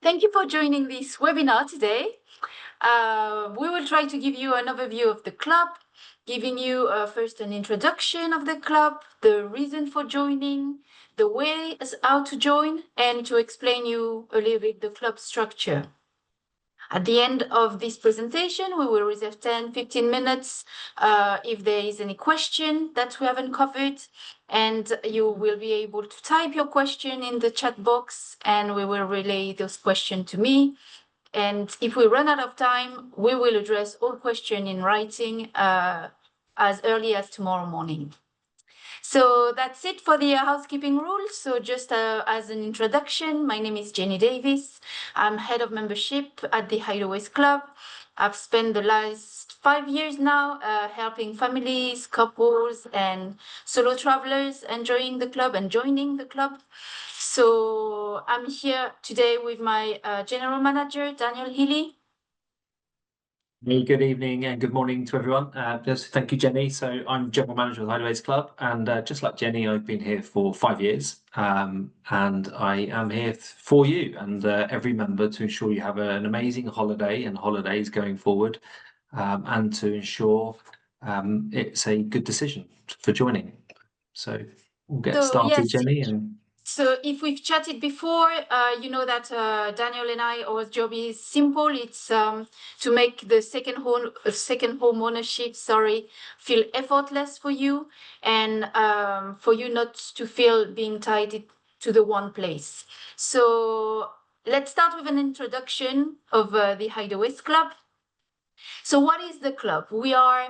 Thank you for joining this webinar today. We will try to give you an overview of the club, giving you first an introduction of the club, the reason for joining, the way as how to join, and to explain you a little bit the club structure. At the end of this presentation, we will reserve 10-15 minutes if there is any question that we haven't covered, and you will be able to type your question in the chat box and we will relay those questions to me. And if we run out of time, we will address all questions in writing as early as tomorrow morning. So that's it for the housekeeping rules. So just as an introduction, my name is Jenny Davis. I'm head of membership at the Hideaways Club. I've spent the last 5 years now helping families, couples, and solo travelers enjoying the club and joining the club. So I'm here today with my general manager, Daniel Healy. Good evening and good morning to everyone. Thank you, Jenny. So I'm General Manager of the Hideaways Club, and just like Jenny, I've been here for 5 years, and I am here for you and every member to ensure you have an amazing holiday and holidays going forward, and to ensure it's a good decision for joining. So we'll get started, yes. Jenny. So if we've chatted before, you know that Daniel and our job is simple. It's to make the second home ownership, feel effortless for you, and for you not to feel being tied to the one place. So let's start with an introduction of the Hideaways Club. So what is the club? We are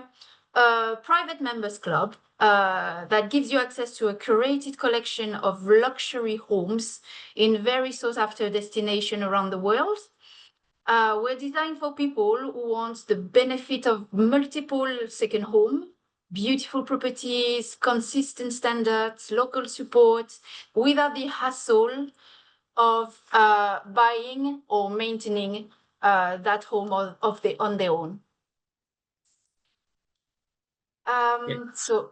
a private members club that gives you access to a curated collection of luxury homes in very sought-after destinations around the world. We're designed for people who want the benefit of multiple second home, beautiful properties, consistent standards, local support, without the hassle of buying or maintaining that home on their own. So,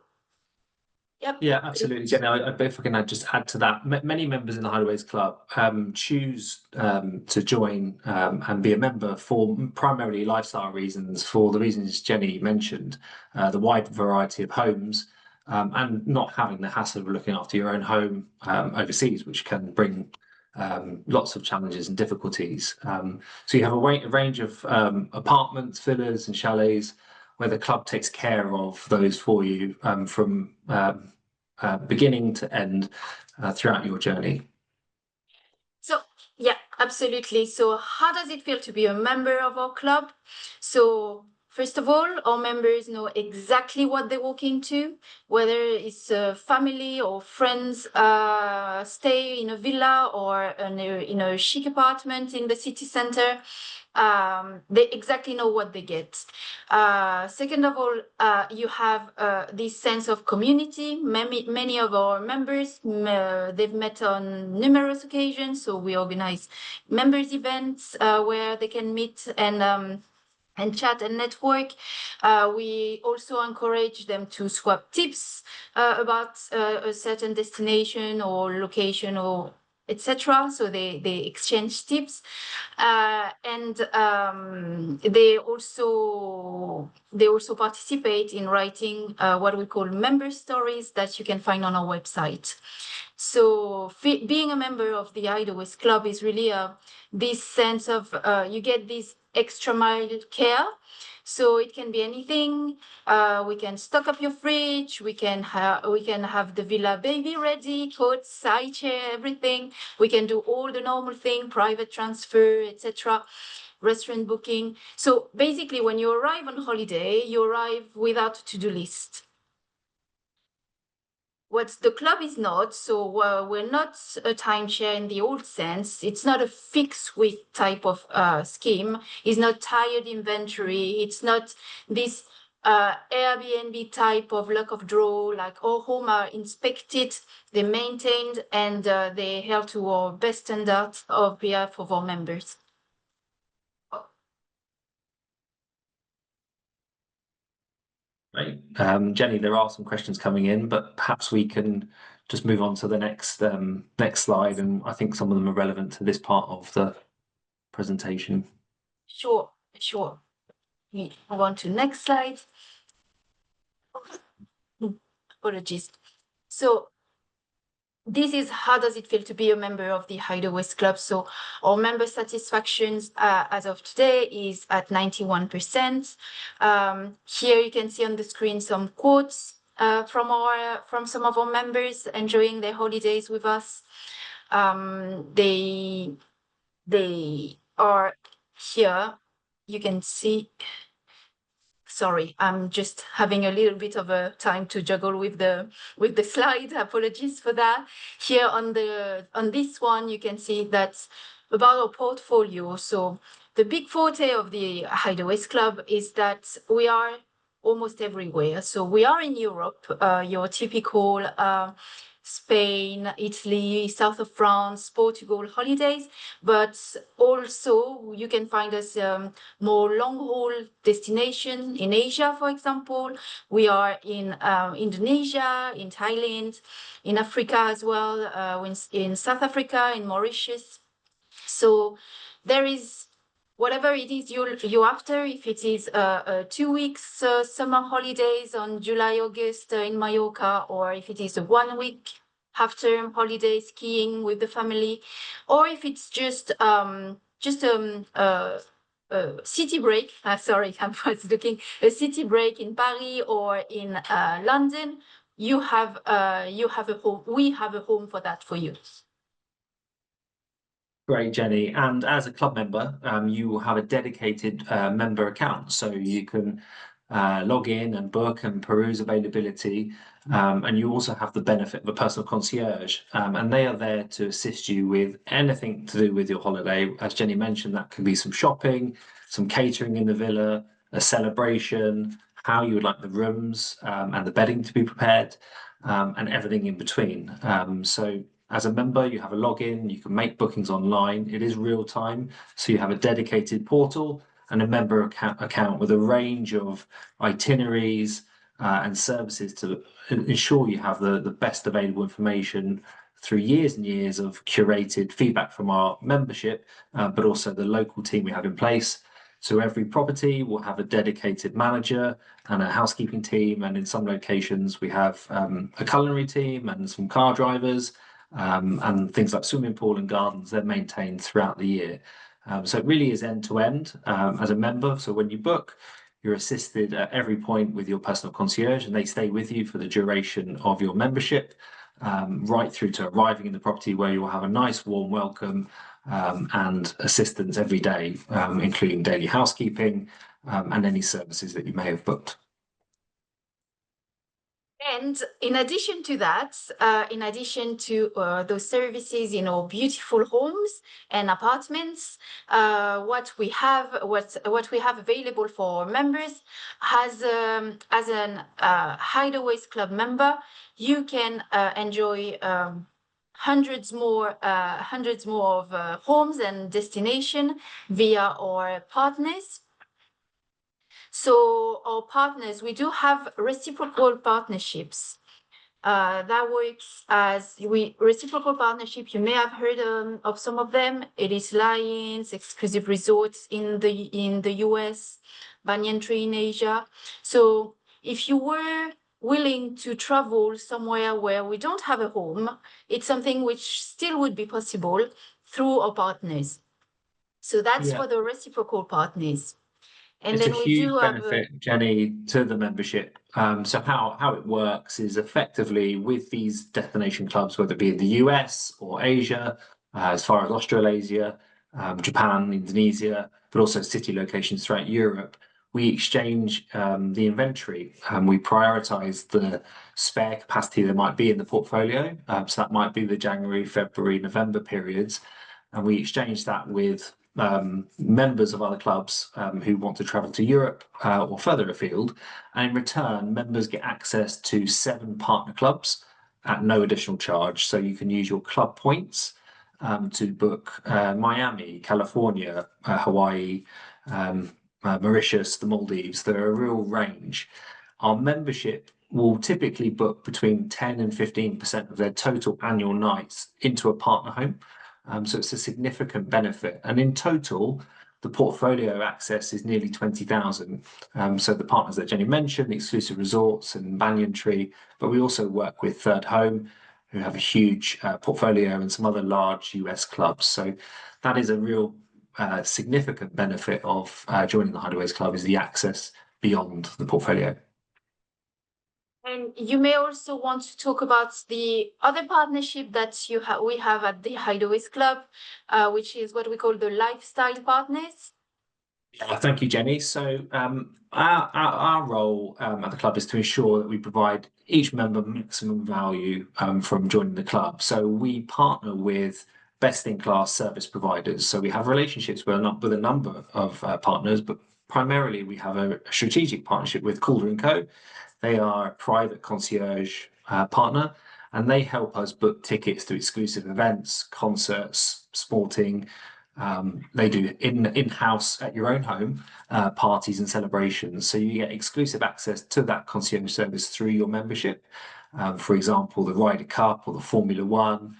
yep. Yeah, absolutely, Jenny. If I can just add to that, many members in the Hideaways Club choose to join and be a member for primarily lifestyle reasons, for the reasons Jenny mentioned, the wide variety of homes, and not having the hassle of looking after your own home overseas, which can bring lots of challenges and difficulties. So you have a range of apartments, villas, and chalets where the club takes care of those for you from beginning to end throughout your journey. So, yeah, absolutely. So how does it feel to be a member of our club? So first of all, our members know exactly what they walk into, whether it's a family or friends stay in a villa or in a chic apartment in the city center. They exactly know what they get. Second of all, you have this sense of community. Many of our members, they've met on numerous occasions, so we organize members events where they can meet and chat and network. We also encourage them to swap tips about a certain destination or location or etc. So they exchange tips, and they also participate in writing what we call member stories that you can find on our website. So being a member of the Hideaways Club is really this sense of you get this extra mile care. So it can be anything. We can stock up your fridge. We can have the villa baby ready, coats, side chair, everything. We can do all the normal thing, private transfer, etc. Restaurant booking. So basically, when you arrive on holiday, you arrive without a to-do list. What the club is not, so we're not a timeshare in the old sense. It's not a fixed week type of scheme. It's not tired inventory. It's not this Airbnb type of luck of draw. Like all home are inspected, they're maintained, and they held to our best standards of behalf of our members. Right. Jenny, there are some questions coming in, but perhaps we can just move on to the next slide, and I think some of them are relevant to this part of the presentation. Sure, sure. We move on to next slide. Apologies. So this is how does it feel to be a member of the Hideaways Club. So our member satisfactions as of today is at 91%. Here you can see on the screen some quotes from some of our members enjoying their holidays with us. They are here. You can see. Sorry, I'm just having a little bit of a time to juggle with the slide. Apologies for that. Here on this one, you can see that's about our portfolio. So the big forte of the Hideaways Club is that we are almost everywhere. So we are in Europe, your typical Spain, Italy, south of France, Portugal holidays, but also you can find us more long-haul destination in Asia, for example. We are in Indonesia, in Thailand, in Africa as well, in South Africa, in Mauritius. So there is whatever it is you're after, if it is 2 weeks summer holidays on July, August in Mallorca, or if it is a 1 week half-term holiday skiing with the family, or if it's just city break. Sorry, I was looking a city break in Paris or in London. You have a home. We have a home for that for you. Great, Jenny. And as a club member, you will have a dedicated member account. So you can log in and book and peruse availability. And you also have the benefit of a personal concierge. And they are there to assist you with anything to do with your holiday. As Jenny mentioned, that could be some shopping, some catering in the villa, a celebration, how you would like the rooms and the bedding to be prepared, and everything in between. So as a member, you have a login, you can make bookings online. It is real time. So you have a dedicated portal and a member account with a range of itineraries and services to ensure you have the best available information through years and years of curated feedback from our membership, but also the local team we have in place. So every property will have a dedicated manager and a housekeeping team. And in some locations, we have a culinary team and some car drivers. And things like swimming pool and gardens, they're maintained throughout the year. So it really is end to end as a member. So when you book, you're assisted at every point with your personal concierge, and they stay with you for the duration of your membership, right through to arriving in the property where you will have a nice warm welcome and assistance every day, including daily housekeeping and any services that you may have booked. And in addition to that, in addition to those services in our beautiful homes and apartments, what we have available for members as an Hideaways Club member, you can enjoy hundreds more of homes and destination via our partners. So our partners, we do have reciprocal partnerships. That works as reciprocal partnership. You may have heard of some of them. It is Lions, exclusive resorts in the US, Banyan Tree in Asia. So if you were willing to travel somewhere where we don't have a home, it's something which still would be possible through our partners. So that's for the reciprocal partners. And It's a then we do huge have benefit, Jenny, to the membership. So how it works is effectively with these destination clubs, whether it be in the US or Asia, as far as Australasia, Japan, Indonesia, but also city locations throughout Europe, we exchange the inventory and we prioritize the spare capacity there might be in the portfolio. So that might be the January, February, November periods. And we exchange that with members of other clubs who want to travel to Europe or further afield. And in return, members get access to 7 partner clubs at no additional charge. So you can use your club points to book Miami, California, Hawaii, Mauritius, the Maldives. There are a real range. Our membership will typically book between 10 and 15% of their total annual nights into a partner home. So it's a significant benefit. And in total, the portfolio access is nearly 20,000. So the partners that Jenny mentioned, Exclusive Resorts and Banyan Tree, but we also work with Third Home, who have a huge portfolio, and some other large US clubs. So that is a real significant benefit of joining the Hideaways Club, is the access beyond the portfolio. And you may also want to talk about the other partnership that we have at the Hideaways Club, which is what we call the lifestyle partners. Thank you, Jenny. So our role at the club is to ensure that we provide each member maximum value from joining the club. So we partner with best-in-class service providers. So we have relationships with a number of partners, but primarily we have a strategic partnership with Calder & Co. They are a private concierge partner, and they help us book tickets to exclusive events, concerts, sporting. They do in-house at your own home parties and celebrations. So you get exclusive access to that concierge service through your membership. For example, the Ryder Cup or the Formula One,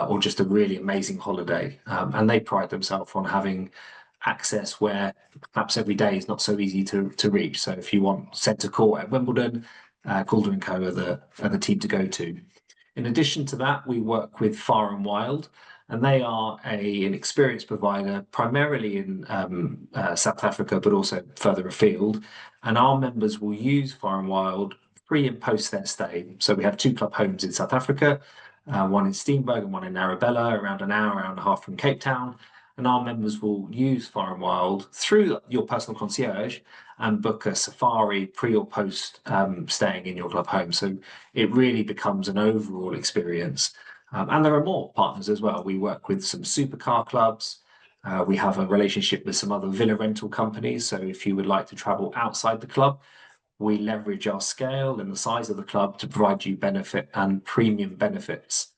or just a really amazing holiday. And they pride themselves on having access where perhaps every day is not so easy to reach. So if you want centre court at Wimbledon, Calder & Co are the team to go to. In addition to that, we work with Far and Wild, and they are an experience provider primarily in South Africa, but also further afield. And our members will use Far and Wild pre and post their stay. So we have two club homes in South Africa, one in Steenberg and one in Arabella, around an hour and a half from Cape Town. And our members will use Far and Wild through your personal concierge and book a safari pre or post staying in your club home. So it really becomes an overall experience. And there are more partners as well. We work with some supercar clubs. We have a relationship with some other villa rental companies. So if you would like to travel outside the club, we leverage our scale and the size of the club to provide you benefit and premium benefits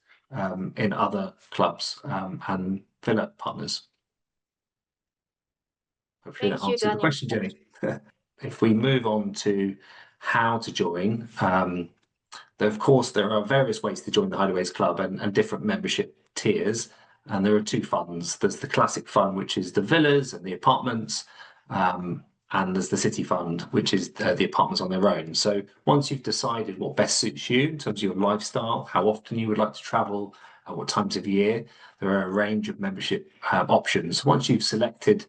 in other clubs and villa partners. Hopefully that Thank you, answers the Daniel. question, Jenny. If we move on to how to join, of course, there are various ways to join the Hideaways Club and different membership tiers. And there are two funds. There's the classic fund, which is the villas and the apartments. And there's the city fund, which is the apartments on their own. So once you've decided what best suits you in terms of your lifestyle, how often you would like to travel, at what times of year, there are a range of membership options. Once you've selected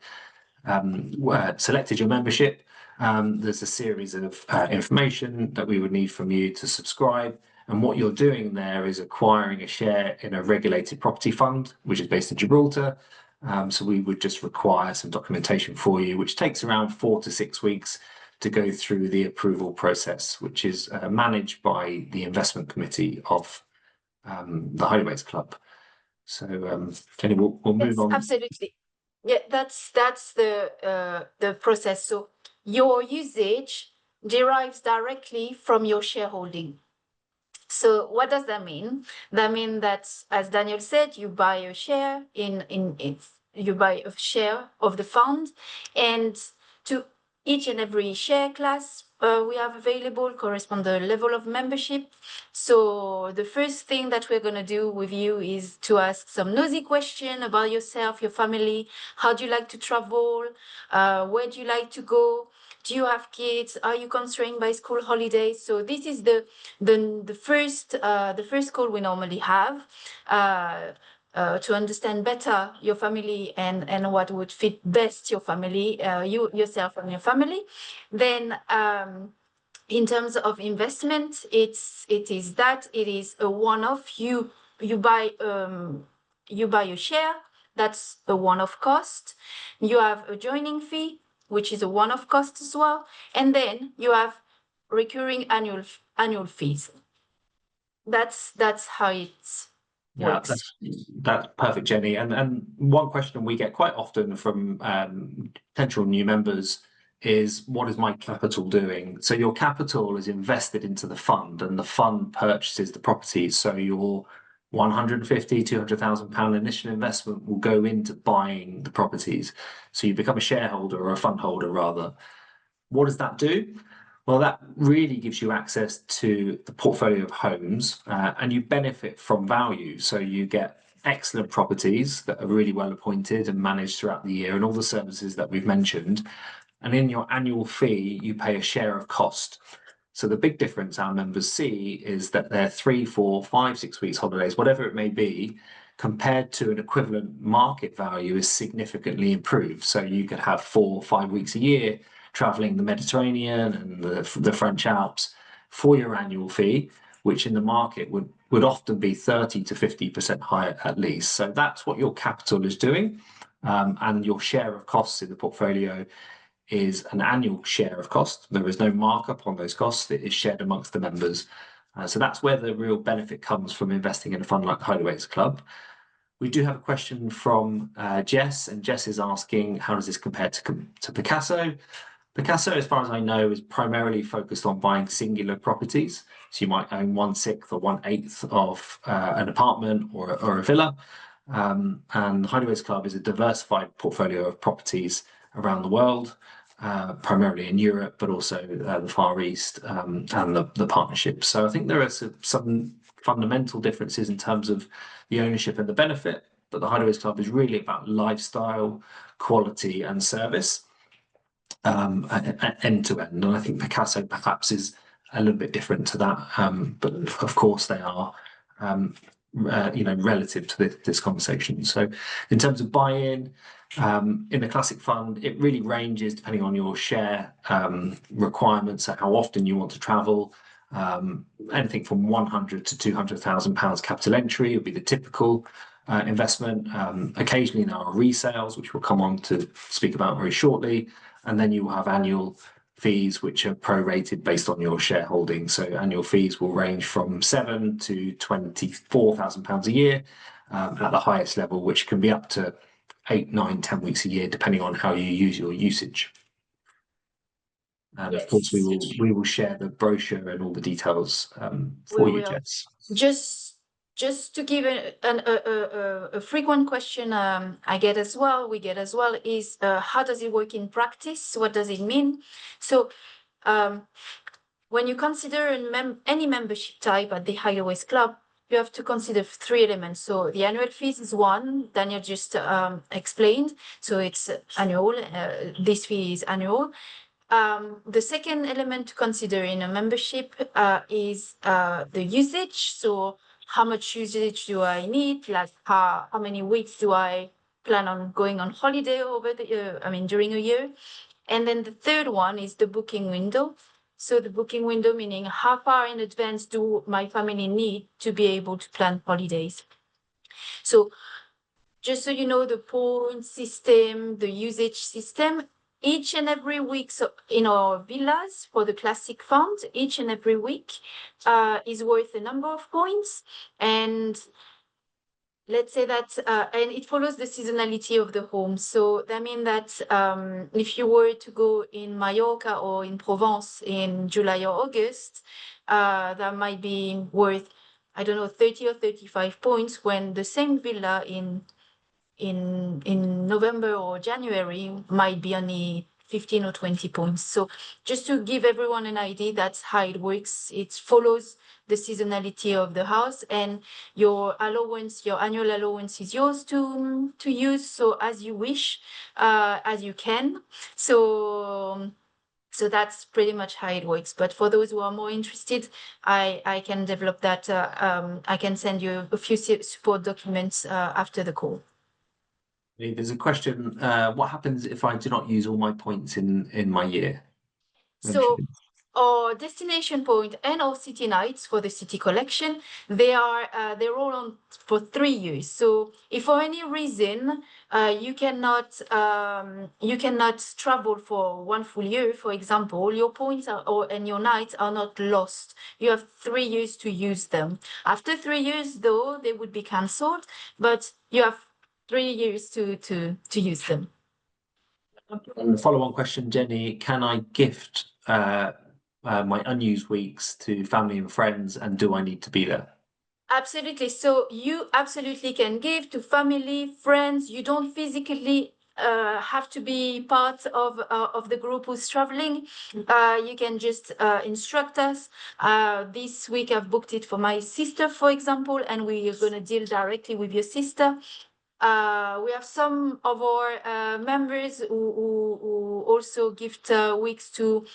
your membership, there's a series of information that we would need from you to subscribe. And what you're doing there is acquiring a share in a regulated property fund, which is based in Gibraltar. So we would just require some documentation for you, which takes around 4 to 6 weeks to go through the approval process, which is managed by the investment committee of the Hideaways Club. So, Jenny, we'll move Yes, on. absolutely. Yeah, that's the process. So your usage derives directly from your shareholding. So what does that mean? That means that, as Daniel said, you buy a share in it. You buy a share of the fund, and to each and every share class we have available correspond the level of membership. So the first thing that we're going to do with you is to ask some nosy question about yourself, your family. How do you like to travel? Where do you like to go? Do you have kids? Are you constrained by school holidays? So this is the first call we normally have to understand better your family and what would fit best your family, yourself and your family. Then in terms of investment, it is a one-off. You buy a share. That's a one-off cost. You have a joining fee, which is a one-off cost as well, and then you have recurring annual fees. That's how it Yeah, works. that's perfect, Jenny. And one question we get quite often from potential new members is, what is my capital doing? So your capital is invested into the fund, and the fund purchases the properties. So your 150, 200,000 pound initial investment will go into buying the properties. So you become a shareholder, or a fund holder rather. What does that do? Well, that really gives you access to the portfolio of homes, and you benefit from value. So you get excellent properties that are really well appointed and managed throughout the year, and all the services that we've mentioned. And in your annual fee, you pay a share of cost. So the big difference our members see is that their 3, 4, 5, 6 weeks holidays, whatever it may be, compared to an equivalent market value is significantly improved. So you could have 4, 5 weeks a year traveling the Mediterranean and the French Alps for your annual fee, which in the market would often be 30 to 50% higher at least. So that's what your capital is doing. And your share of costs in the portfolio is an annual share of cost. There is no markup on those costs. It is shared amongst the members. So that's where the real benefit comes from investing in a fund like Hideaways Club. We do have a question from Jess, and Jess is asking, how does this compare to Picasso? Picasso, as far as I know, is primarily focused on buying singular properties. So you might own 1/6 or 1/8 of an apartment or a villa. And Hideaways Club is a diversified portfolio of properties around the world, primarily in Europe, but also the Far East and the partnerships. So I think there are some fundamental differences in terms of the ownership and the benefit, but the Hideaways Club is really about lifestyle, quality, and service end to end. And I think Picasso perhaps is a little bit different to that, but of course they are. Relative to this conversation. So, in terms of buy-in, in the classic fund, it really ranges depending on your share requirements and how often you want to travel. Anything from 100 to 200,000 pounds capital entry would be the typical investment. Occasionally there are resales, which we'll come on to speak about very shortly, and then you will have annual fees which are prorated based on your shareholding. So annual fees will range from £7,000 to £24,000 a year at the highest level, which can be up to 8, 9, 10 weeks a year, depending on how you use your usage. And of course, we will share the brochure and all the details for you, Jess. Just to give a frequent question we get as well is how does it work in practice? What does it mean? So when you consider any membership type at the Hideaways Club, you have to consider 3 elements. So the annual fees is one, Daniel just explained. So it's annual, this fee is annual. The second element to consider in a membership is the usage. So how much usage do I need? Like how many weeks do I plan on going on holiday during a year? And then the third one is the booking window. So the booking window meaning how far in advance do my family need to be able to plan holidays? So just so you know, the point system, the usage system, each and every week, so in our villas for the classic fund, each and every week is worth a number of points. And let's say that, and it follows the seasonality of the home. So that means that if you were to go in Mallorca or in Provence in July or August, that might be worth, I don't know, 30 or 35 points, when the same villa in November or January might be only 15 or 20 points. So just to give everyone an idea, that's how it works. It follows the seasonality of the house, and your allowance, your annual allowance is yours to use. So as you wish, as you can. So that's pretty much how it works. But for those who are more interested, I can develop that. I can send you a few support documents after the call. There's a question, what happens if I do not use all my points in my year? So our destination point and our city nights for the city collection, they're all on for 3 years. So if for any reason you cannot travel for 1 full year, for example, your points and your nights are not lost. You have 3 years to use them. After 3 years, though, they would be cancelled, but you have 3 years to use them. And the follow-on question, Jenny, can I gift my unused weeks to family and friends, and do I need to be there? Absolutely. So you absolutely can give to family, friends. You don't physically have to be part of the group who's traveling, you can just instruct us. This week I've booked it for my sister, for example, and we are going to deal directly with your sister. We have some of our members who also gift weeks to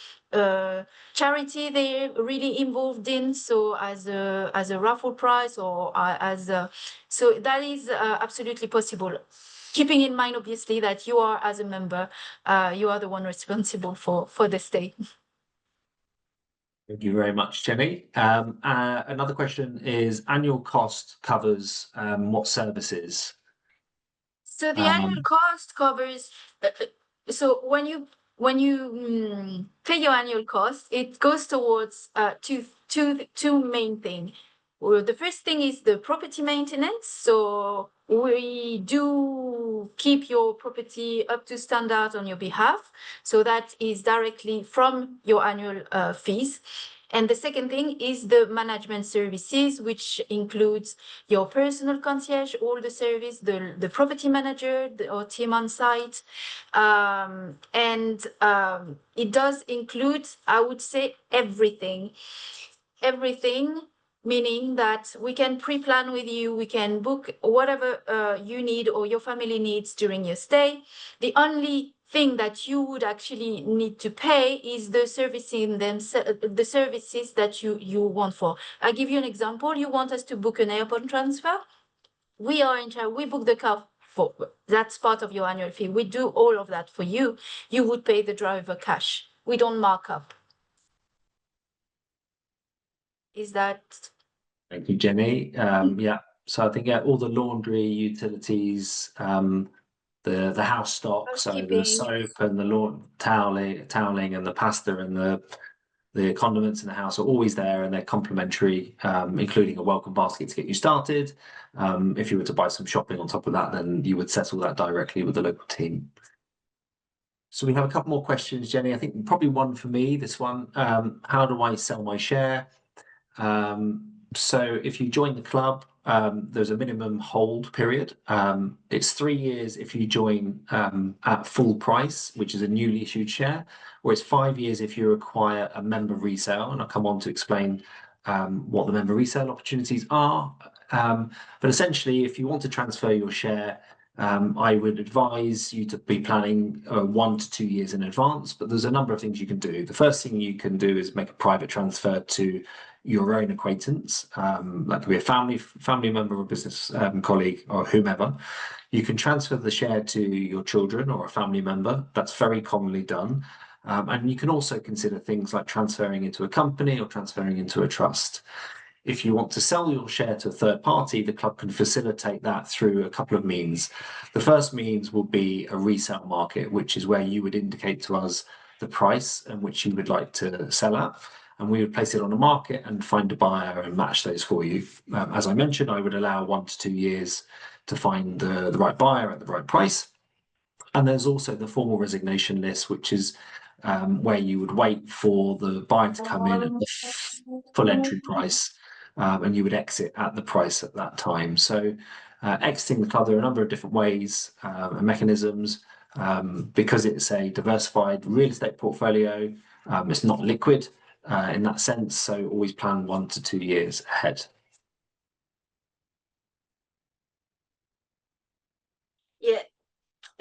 charity they're really involved in, so as a raffle prize or so that is absolutely possible. Keeping in mind, obviously, that you are, as a member, you are the one responsible for the stay. Thank you very much, Jenny. Another question is annual cost covers what services? So the annual Um, cost covers. So when you pay your annual cost, it goes towards two main things. Well, the first thing is the property maintenance. So we do keep your property up to standard on your behalf. So that is directly from your annual fees. And the second thing is the management services, which includes your personal concierge, all the service, the property manager, or team on site. And it does include, I would say, everything. Everything, meaning that we can pre-plan with you, we can book whatever you need or your family needs during your stay. The only thing that you would actually need to pay is the servicing the services that you want for. I'll give you an example. You want us to book an airport transfer. We are in charge. We book the car for that's part of your annual fee. We do all of that for you. You would pay the driver cash. We don't mark up. Is that Thank you, Jenny. Yeah, so I think all the laundry, utilities, the house stock, so the housekeeping? soap and the lawn toweling and the pasta and the condiments in the house are always there and they're complimentary, including a welcome basket to get you started. If you were to buy some shopping on top of that, then you would settle that directly with the local team. So we have a couple more questions, Jenny. I think probably one for me, this one. How do I sell my share? So if you join the club, there's a minimum hold period. It's 3 years if you join at full price, which is a newly issued share, or it's 5 years if you acquire a member resale. And I'll come on to explain what the member resale opportunities are. But essentially, if you want to transfer your share, I would advise you to be planning 1 to 2 years in advance, but there's a number of things you can do. The first thing you can do is make a private transfer to your own acquaintance, that could be a family member or business colleague or whomever. You can transfer the share to your children or a family member. That's very commonly done. And you can also consider things like transferring into a company or transferring into a trust. If you want to sell your share to a third party, the club can facilitate that through a couple of means. The first means will be a resale market, which is where you would indicate to us the price at which you would like to sell at, and we would place it on the market and find a buyer and match those for you. As I mentioned, I would allow 1 to 2 years to find the right buyer at the right price. And there's also the formal resignation list, which is where you would wait for the buyer to come in at the full entry price, and you would exit at the price at that time. So exiting the club, there are a number of different ways and mechanisms. Because it's a diversified real estate portfolio, it's not liquid in that sense, so always plan 1 to 2 years ahead. Yeah,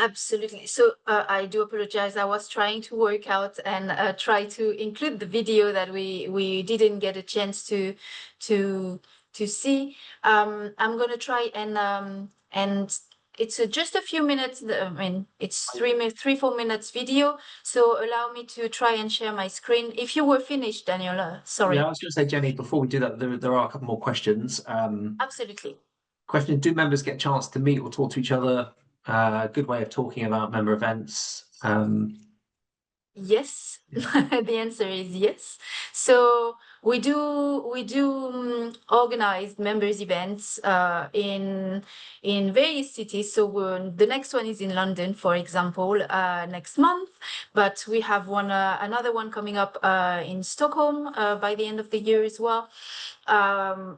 absolutely. So I do apologize. I was trying to work out and try to include the video that we didn't get a chance to to see. I'm gonna try and it's just a few minutes. I mean, it's 3 minutes, 4 minutes video. So allow me to try and share my screen. If you were finished, Daniela, Yeah, sorry. I was going to say, Jenny, before we do that, there are a couple more questions. Absolutely. Question: do members get a chance to meet or talk to each other? Good way of talking about member events. Yes, Yeah. the answer is yes. So we do organize members events in various cities. So the next one is in London, for example, next month. But we have another one coming up in Stockholm by the end of the year as well.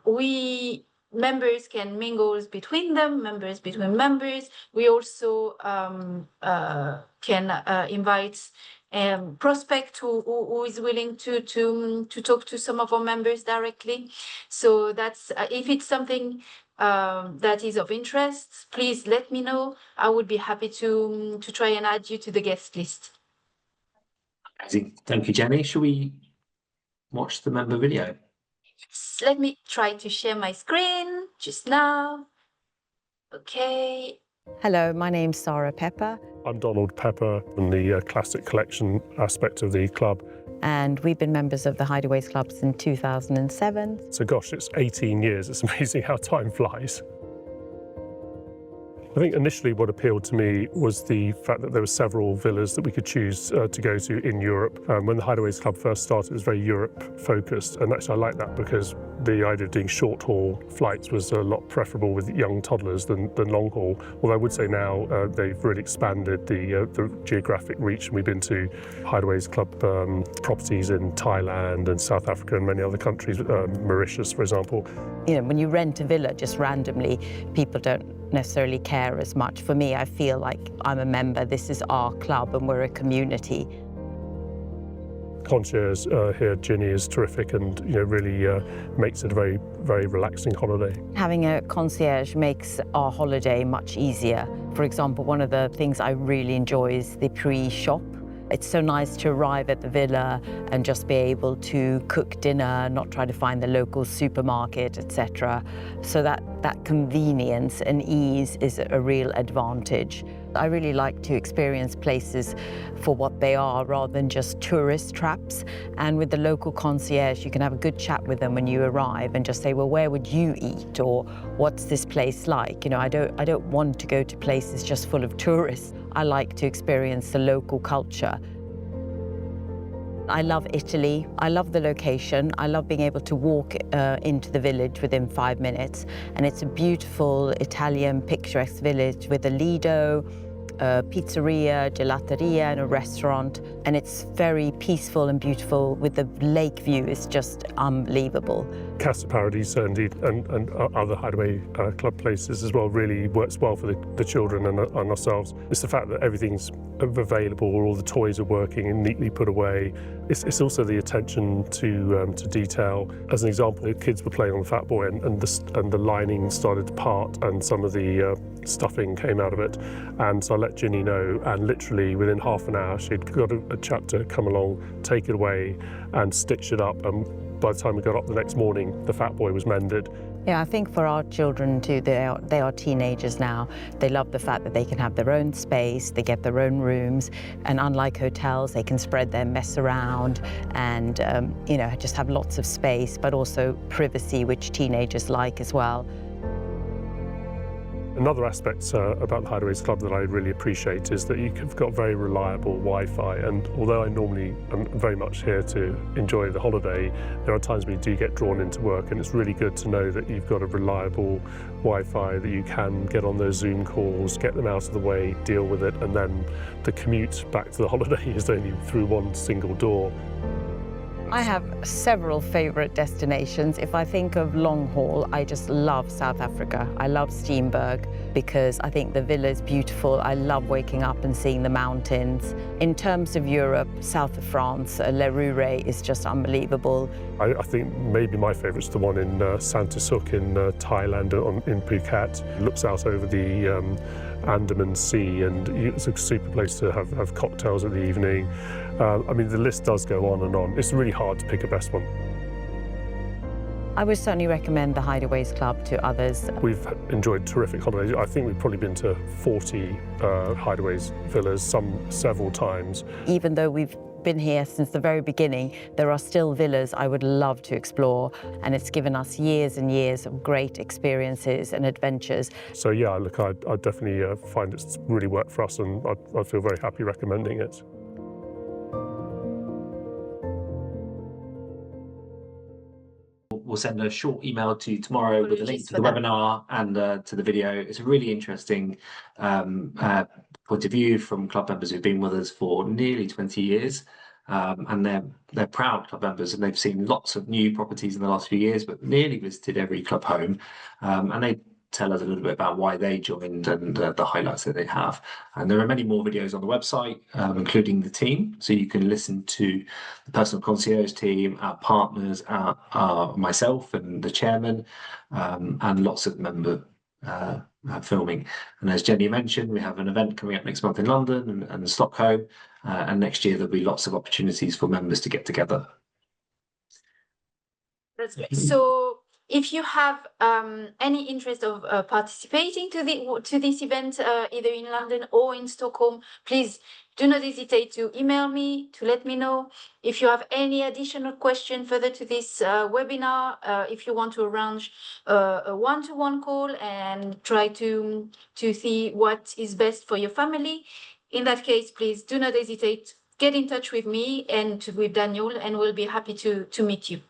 We members can mingle between them, members between members. We also can invite prospect who is willing to talk to some of our members directly. So that's if it's something that is of interest, please let me know. I would be happy to try and add you to the guest list. Amazing. Thank you, Jenny. Shall we watch the member video? Let me try to share my screen just now. Okay. Hello, my name's Sarah Pepper. I'm Donald Pepper from the Classic Collection aspect of the club. And we've been members of the Hideaways Club since 2007. So gosh, it's 18 years. It's amazing how time flies. I think initially what appealed to me was the fact that there were several villas that we could choose to go to in Europe. When the Hideaways Club first started, it was very Europe focused, and actually I like that because the idea of doing short haul flights was a lot preferable with young toddlers than long haul. Although I would say now they've really expanded the geographic reach, and we've been to Hideaways Club properties in Thailand and South Africa and many other countries, Mauritius, for example. You know, when you rent a villa just randomly, people don't necessarily care as much. For me, I feel like I'm a member, this is our club and we're a community. Concierge here, Ginny, is terrific and really makes it a very, very relaxing holiday. Having a concierge makes our holiday much easier. For example, one of the things I really enjoy is the pre-shop. It's so nice to arrive at the villa and just be able to cook dinner, not try to find the local supermarket, etc. So that convenience and ease is a real advantage. I really like to experience places for what they are rather than just tourist traps. And with the local concierge, you can have a good chat with them when you arrive and just say, well, where would you eat? Or what's this place like? You know, I don't want to go to places just full of tourists. I like to experience the local culture. I love Italy. I love the location. I love being able to walk into the village within 5 minutes. And it's a beautiful Italian picturesque village with a lido, a pizzeria, gelateria, and a restaurant. And it's very peaceful and beautiful with the lake view. It's just unbelievable. Casa Paradiso, indeed, and other Hideaway Club places as well really works well for the children and ourselves. It's the fact that everything's available, all the toys are working and neatly put away. It's also the attention to detail. As an example, the kids were playing on the Fat Boy and the lining started to part and some of the stuffing came out of it. And so I let Ginny know, and literally within half an hour she'd got a chap to come along, take it away and stitch it up. And by the time we got up the next morning, the Fat Boy was mended. Yeah, I think for our children too, they are teenagers now. They love the fact that they can have their own space, they get their own rooms, and unlike hotels, they can spread their mess around and just have lots of space, but also privacy, which teenagers like as well. Another aspect about the Hideaways Club that I really appreciate is that you've got very reliable Wi-Fi, and although I normally am very much here to enjoy the holiday, there are times when you do get drawn into work, and it's really good to know that you've got a reliable Wi-Fi, that you can get on those Zoom calls, get them out of the way, deal with it, and then the commute back to the holiday is only through one single door. I have several favourite destinations. If I think of long haul, I just love South Africa. I love Steenberg because I think the villa is beautiful. I love waking up and seeing the mountains. In terms of Europe, south of France, Le Rouergue is just unbelievable. I think maybe my favourite's the one in Santisuk in Thailand, in Phuket. It looks out over the Andaman Sea, and it's a super place to have cocktails in the evening. I mean, the list does go on and on. It's really hard to pick a best one. I would certainly recommend the Hideaways Club to others. We've enjoyed terrific holidays. I think we've probably been to 40 Hideaways villas, several times. Even though we've been here since the very beginning, there are still villas I would love to explore, and it's given us years and years of great experiences and adventures. So yeah, look, I definitely find it's really worked for us, and I feel very happy recommending it. We'll send a short email to you tomorrow with a link to the webinar and to the video. It's a really interesting point of view from club members who've been with us for nearly 20 years. and they're proud club members, and they've seen lots of new properties in the last few years, but nearly visited every club home, and they tell us a little bit about why they joined and the highlights that they have. And there are many more videos on the website, including the team, so you can listen to the personal concierge team, our partners, myself and the chairman, and lots of member filming. And as Jenny mentioned, we have an event coming up next month in London and Stockholm, and next year there'll be lots of opportunities for members to get together. That's great. So if you have any interest of participating to this event, either in London or in Stockholm, please do not hesitate to email me to let me know. If you have any additional question further to this webinar, if you want to arrange a one-to-one call and try to see what is best for your family, in that case, please do not hesitate. Get in touch with me and with Daniel, and we'll be happy to meet you.